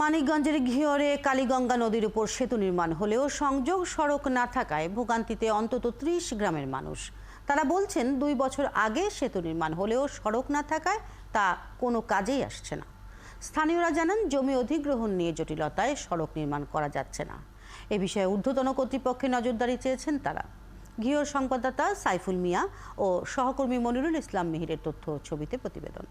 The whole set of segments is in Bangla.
মানিকগঞ্জের ঘিওরে কালীগঙ্গা নদীর উপর সেতু নির্মাণ হলেও সংযোগ সড়ক না থাকায় ভোগান্তিতে অন্তত ৩০ গ্রামের মানুষ। তারা বলছেন ২ বছর আগে সেতু নির্মাণ হলেও সড়ক না থাকায় তা কোনো কাজেই আসছে না। স্থানীয়রা জানান জমি অধিগ্রহণ নিয়ে জটিলতায় সড়ক নির্মাণ করা যাচ্ছে না। এ বিষয়ে ঊর্ধ্বতন কর্তৃপক্ষের নজরদারি চেয়েছেন তারা। ঘিওর সংবাদদাতা সাইফুল মিয়া ও সহকর্মী মনিরুল ইসলাম মিহিরের তথ্য ছবিতে প্রতিবেদন।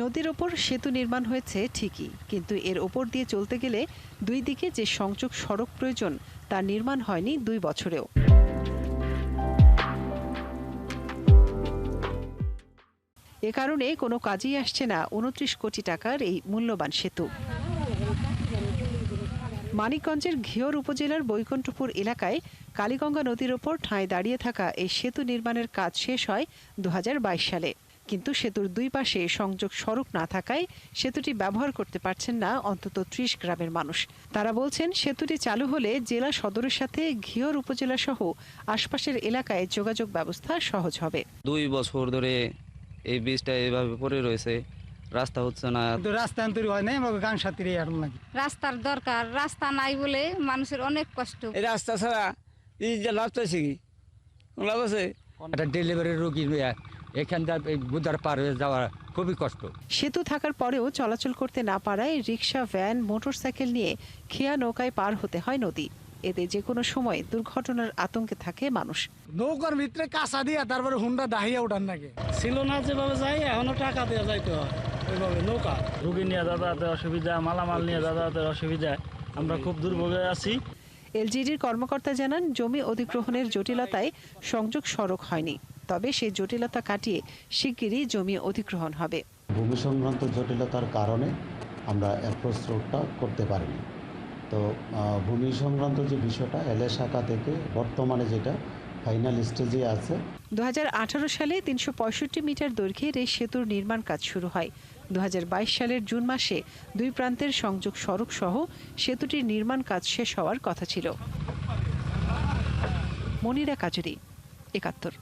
নদীর ওপর সেতু নির্মাণ হয়েছে ঠিকই, কিন্তু এর ওপর দিয়ে চলতে গেলে দুই দিকে যে সংযোগ সড়ক প্রয়োজন তা নির্মাণ হয়নি ২ বছরেও। এ কারণে কোনো কাজেই আসছে না ২৯ কোটি টাকার এই মূল্যবান সেতু। মানিকগঞ্জের ঘিওর উপজেলার বৈকুণ্ঠপুর এলাকায় কালীগঙ্গা নদীর ওপর ঠাঁই দাঁড়িয়ে থাকা এই সেতু নির্মাণের কাজ শেষ হয় ২০২২ সালে। কিন্তু সেতুর দুই পাশে সংযোগ সড়ক না থাকায় সেতুটি ব্যবহার করতে পারছেন না অন্তত ৩০ গ্রামের মানুষ। তারা বলছেন সেতুটি চালু হলে জেলা সদরের সাথে ঘিওর উপজেলা সহ আশপাশের এলাকায় যোগাযোগ ব্যবস্থা সহজ হবে। ২ বছর ধরে এই ব্রিজটা এভাবে পড়ে রয়েছে, রাস্তা হচ্ছে না। রাস্তা তৈরি হয় নাই, রাস্তার দরকার, রাস্তা নাই বলে মানুষের অনেক কষ্ট। এই রাস্তা ছাড়া লাভ চাইছে কি লাভ আছে? একটা ডেলিভারি রোগী এখানটা বুধার পার হয়ে যাওয়া খুবই কষ্ট। সেতু থাকার পরেও চলাচল করতে না পারায় রিকশা, ভ্যান, মোটরসাইকেল নিয়ে খেয়া নৌকায় পার হতে হয় নদী। এতে যে কোনো সময় দুর্ঘটনার আতঙ্কে থাকে মানুষ। নৌকার ভিতরে কাঁচা দিয়া তারপরে হুন্ডা দাহিয়া উঠান নাকি ছিল না, যেভাবে যাই এখনো টাকা দিয়ে যাইতে হয় ওইভাবে নৌকা। রুগী নিয়ে যাতায়াতের অসুবিধা, মালামাল নিয়ে যাতায়াতের অসুবিধা, আমরা খুব দুর্ভোগে আছি। এলজিডির কর্মকর্তা জানান জমি অধিগ্রহণের জটিলতায় সংযোগ সড়ক হয়নি, তবে সেই জটিলতা কাটিয়ে শিগগিরই জমি অধিগ্রহণ হবে। ভূমি সংক্রান্ত জটিলতার কারণে আমরা অ্যাপ্রোচ রোডটা করতে পারিনি। তো ভূমি সংক্রান্ত যে বিষয়টা এলএ শাখা থেকে বর্তমানে যেটা ফাইনাল স্টেজে আছে। ২০১৮ সালে ৩৬৫ মিটার দৈর্ঘ্যের এই সেতুর নির্মাণ কাজ শুরু হয়। ২০২২ সালের জুন মাসে দুই প্রান্তের সংযোগ সড়ক সহ সেতুটির নির্মাণ কাজ শেষ হওয়ার কথা ছিল। মনিরা কাজুরি, ৭১।